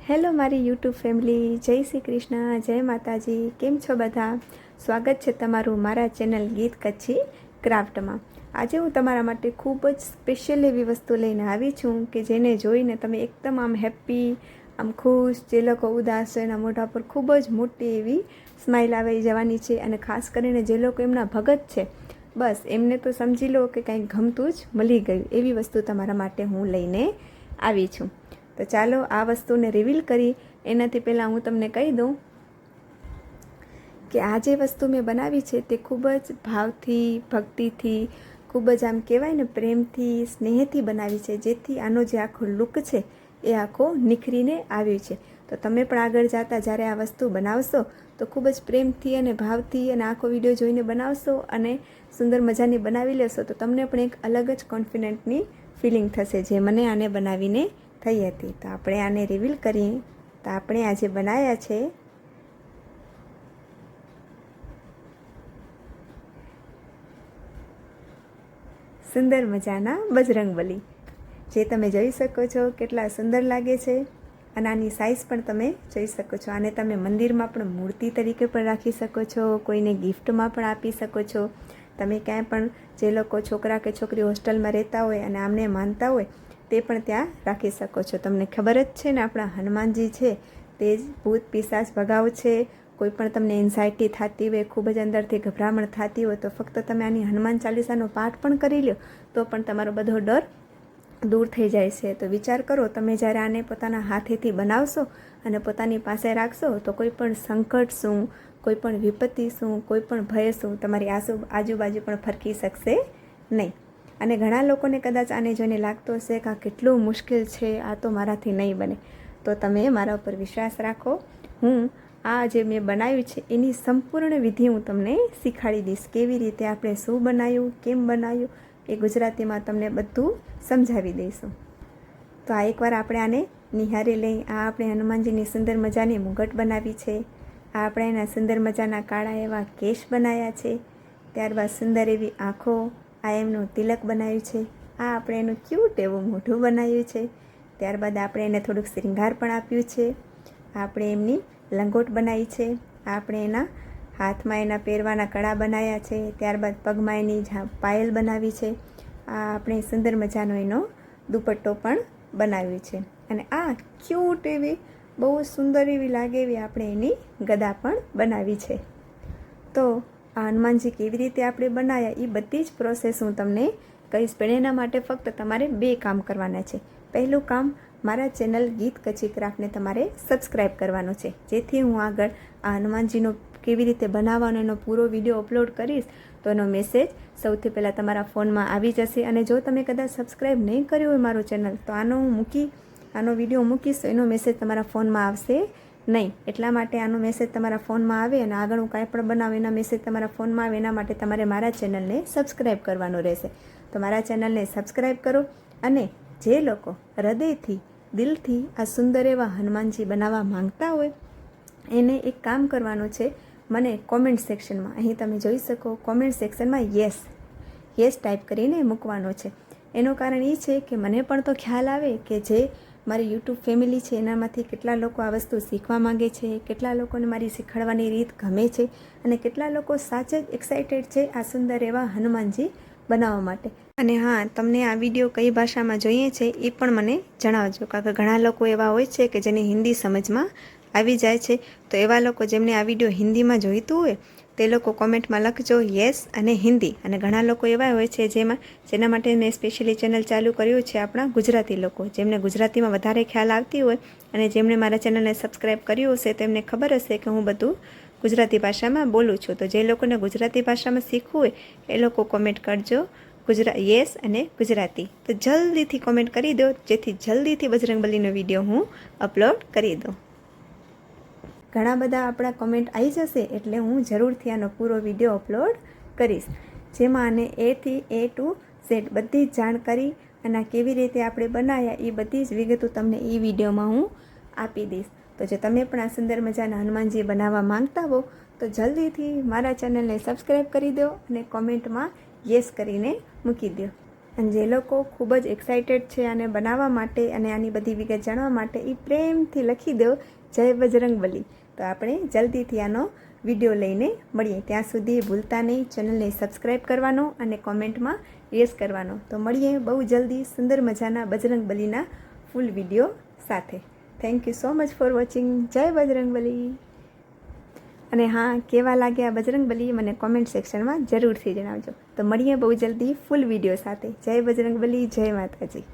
Hello મારી YouTube family, જય શ્રી કૃષ્ણ, જય માતાજી. કેમ છો બધા? સ્વાગત છે તમારું મારા ચેનલ ગીત કચ્છી ક્રાફ્ટમાં. આજે હું તમારા માટે ખૂબ જ સ્પેશિયલ એવી વસ્તુ લઈને આવી છું કે જેને જોઈને તમે એકદમ આમ હેપી, આમ ખુશ, જે લોકો ઉદાસ છે એના મોઢા પર ખૂબ જ મોટી એવી સ્માઇલ આવી જવાની છે. અને ખાસ કરીને જે લોકો એમના ભગત છે, બસ એમને તો સમજી લો કે કંઈક ગમતું જ મળી ગયું એવી વસ્તુ તમારા માટે હું લઈને આવી છું. તો ચાલો આ વસ્તુને રિવીલ કરી એનાથી પહેલાં હું તમને કહી દઉં કે આ જે વસ્તુ મેં બનાવી છે તે ખૂબ જ ભાવથી, ભક્તિથી, ખૂબ જ આમ કહેવાય ને પ્રેમથી, સ્નેહથી બનાવી છે, જેથી આનો જે આખો લુક છે એ આખો નિખરીને આવ્યો છે. તો તમે પણ આગળ જતા જ્યારે આ વસ્તુ બનાવશો તો ખૂબ જ પ્રેમથી અને ભાવથી અને આખો વિડીયો જોઈને બનાવશો અને સુંદર મજાની બનાવી લેશો તો તમને પણ એક અલગ જ કોન્ફિડન્ટની ફિલિંગ થશે, જે મને આને બનાવીને થઈ હતી. તો આપણે આને રિવીલ કરીએ. તો આપણે આજે બનાવ્યા છે સુંદર મજાના બજરંગબલી, જે તમે જોઈ શકો છો કેટલા સુંદર લાગે છે. અને આની સાઇઝ પણ તમે જોઈ શકો છો. આને તમે મંદિરમાં પણ મૂર્તિ તરીકે પણ રાખી શકો છો, કોઈને ગિફ્ટમાં પણ આપી શકો છો. તમે ક્યાંય પણ જે લોકો છોકરા કે છોકરી હોસ્ટેલમાં રહેતા હોય અને આમને માનતા હોય તે પણ ત્યાં રાખી શકો છો. તમને ખબર જ છે ને આપણા હનુમાનજી છે તે જ ભૂત પિશાચ ભગાવ છે. કોઈ પણ તમને એન્ઝાયટી થતી હોય, ખૂબ જ અંદરથી ગભરામણ થતી હોય તો ફક્ત તમે આની હનુમાન ચાલીસાનો પાઠ પણ કરી લો તો પણ તમારો બધો ડર દૂર થઈ જાય છે. તો વિચાર કરો, તમે જ્યારે આને પોતાના હાથેથી બનાવશો અને પોતાની પાસે રાખશો તો કોઈ પણ સંકટ શું, કોઈ પણ વિપત્તિ શું, કોઈ પણ ભય શું તમારી આજુબાજુ પણ ફરકી શકશે નહીં. અને ઘણા લોકોને કદાચ આને જોઈને લાગતું હશે કે આ કેટલું મુશ્કેલ છે, આ તો મારાથી નહીં બને. તો તમે મારા ઉપર વિશ્વાસ રાખો. હું આ જે મેં બનાવ્યું છે એની સંપૂર્ણ વિધિ હું તમને શીખવાડી દઈશ. કેવી રીતે આપણે શું બનાવ્યું, કેમ બનાવ્યું એ ગુજરાતીમાં તમને બધું સમજાવી દઈશું. તો આ એકવાર આપણે આને નિહાળી લઈ. આ આપણે હનુમાનજીની સુંદર મજાની મુગટ બનાવી છે. આ આપણે એના સુંદર મજાના કાળા એવા કેશ બનાવ્યા છે. ત્યારબાદ સુંદર એવી આંખો, આ એમનું તિલક બનાવ્યું છે. આ આપણે એનું ક્યુટ એવું મોઢું બનાવ્યું છે. ત્યારબાદ આપણે એને થોડુંક શ્રૃંગાર પણ આપ્યું છે. આપણે એમની લંગોટ બનાવી છે. આપણે એના હાથમાં એના પહેરવાના કડા બનાવ્યા છે. ત્યારબાદ પગમાં એની પાયલ બનાવી છે. આ આપણે સુંદર મજાનો એનો દુપટ્ટો પણ બનાવ્યો છે. અને આ ક્યુટ એવી બહુ સુંદર એવી લાગે એવી આપણે એની ગદા પણ બનાવી છે. તો આ હનુમાનજી કેવી રીતે આપણે બનાવ્યા એ બધી જ પ્રોસેસ હું તમને કહીશ. પણ એના માટે ફક્ત તમારે 2 કામ કરવાના છે. પહેલું કામ, મારા ચેનલ ગીત કચ્છી ક્રાફ્ટને તમારે સબસ્ક્રાઈબ કરવાનો છે, જેથી હું આગળ આ હનુમાનજીનો કેવી રીતે બનાવવાનો એનો પૂરો વિડીયો અપલોડ કરીશ તો એનો મેસેજ સૌથી પહેલાં તમારા ફોનમાં આવી જશે. અને જો તમે કદાચ સબસ્ક્રાઈબ નહીં કર્યું હોય મારું ચેનલ તો આનો વિડીયો મૂકીશ તો એનો મેસેજ તમારા ફોનમાં આવશે નહીં. એટલા માટે આનો મેસેજ તમારા ફોનમાં આવે અને આગળ હું કાંઈ પણ બનાવું એના મેસેજ તમારા ફોનમાં આવે, એના માટે તમારે મારા ચેનલને સબસ્ક્રાઈબ કરવાનું રહેશે. તો મારા ચેનલને સબસ્ક્રાઈબ કરો. અને જે લોકો હૃદયથી, દિલથી આ સુંદર એવા હનુમાનજી બનાવવા માંગતા હોય એને એક કામ કરવાનું છે. મને કોમેન્ટ સેક્શનમાં, અહીં તમે જોઈ શકો, કોમેન્ટ સેક્શનમાં યસ ટાઈપ કરીને મૂકવાનો છે. એનું કારણ એ છે કે મને પણ તો ખ્યાલ આવે કે જે મારી યુટ્યુબ ફેમિલી છે એનામાંથી કેટલા લોકો આ વસ્તુ શીખવા માંગે છે, કેટલા લોકોને મારી શીખવાડવાની રીત ગમે છે અને કેટલા લોકો સાચે જ એક્સાઇટેડ છે આ સુંદર એવા હનુમાનજી બનાવવા માટે. અને હા, તમને આ વિડીયો કઈ ભાષામાં જોઈએ છે એ પણ મને જણાવજો, કારણ કે ઘણા લોકો એવા હોય છે કે જેને હિન્દી સમજમાં આવી જાય છે. તો એવા લોકો જેમને આ વિડીયો હિન્દીમાં જોઈતું હોય તે લોકો કોમેન્ટમાં લખજો યસ અને હિન્દી. અને ઘણા લોકો એવા હોય છે જેના માટે મેં સ્પેશિયલી ચેનલ ચાલુ કર્યું છે, આપણા ગુજરાતી લોકો જેમને ગુજરાતીમાં વધારે ખ્યાલ આવતી હોય અને જેમણે મારા ચેનલને સબસ્ક્રાઈબ કર્યું હશે તેમને ખબર હશે કે હું બધું ગુજરાતી ભાષામાં બોલું છું. તો જે લોકોને ગુજરાતી ભાષામાં શીખવું હોય એ લોકો કોમેન્ટ કરજો યસ અને ગુજરાતી. તો જલ્દીથી કોમેન્ટ કરી દો, જેથી જલ્દીથી બજરંગબલીનો વિડીયો હું અપલોડ કરી દઉં. ઘણા બધા આપણા કોમેન્ટ આવી જશે એટલે હું જરૂરથી આનો પૂરો વિડીયો અપલોડ કરીશ, જેમાં આને A થી A to Z બધી જ જાણકારી અને કેવી રીતે આપણે બનાવ્યા એ બધી જ વિગતો તમને એ વિડીયોમાં હું આપી દઈશ. તો જો તમે પણ આ સુંદર મજાના હનુમાનજી બનાવવા માંગતા હો તો જલ્દીથી મારા ચેનલને સબસ્ક્રાઈબ કરી દો અને કોમેન્ટમાં યસ કરીને મૂકી દો. અને જે લોકો ખૂબ જ એક્સાઇટેડ છે આને બનાવવા માટે અને આની બધી વિગત જાણવા માટે એ પ્રેમથી લખી દો જય બજરંગબલી. તો આપણે જલ્દીથી આનો વિડીયો લઈને મળીએ. ત્યાં સુધી ભૂલતા નહીં ચેનલને સબસ્ક્રાઈબ કરવાનો અને કોમેન્ટમાં યસ કરવાનો. તો મળીએ બહુ જલ્દી સુંદર મજાના બજરંગબલીના ફૂલ વિડીયો સાથે. Thank you so much for watching. જય બજરંગબલી. અને હા, કેવા લાગ્યા બજરંગબલી મને કોમેન્ટ સેક્શનમાં જરૂરથી જણાવજો. તો મળીએ બહુ જલ્દી ફૂલ વિડીયો સાથે. જય બજરંગબલી, જય માતાજી.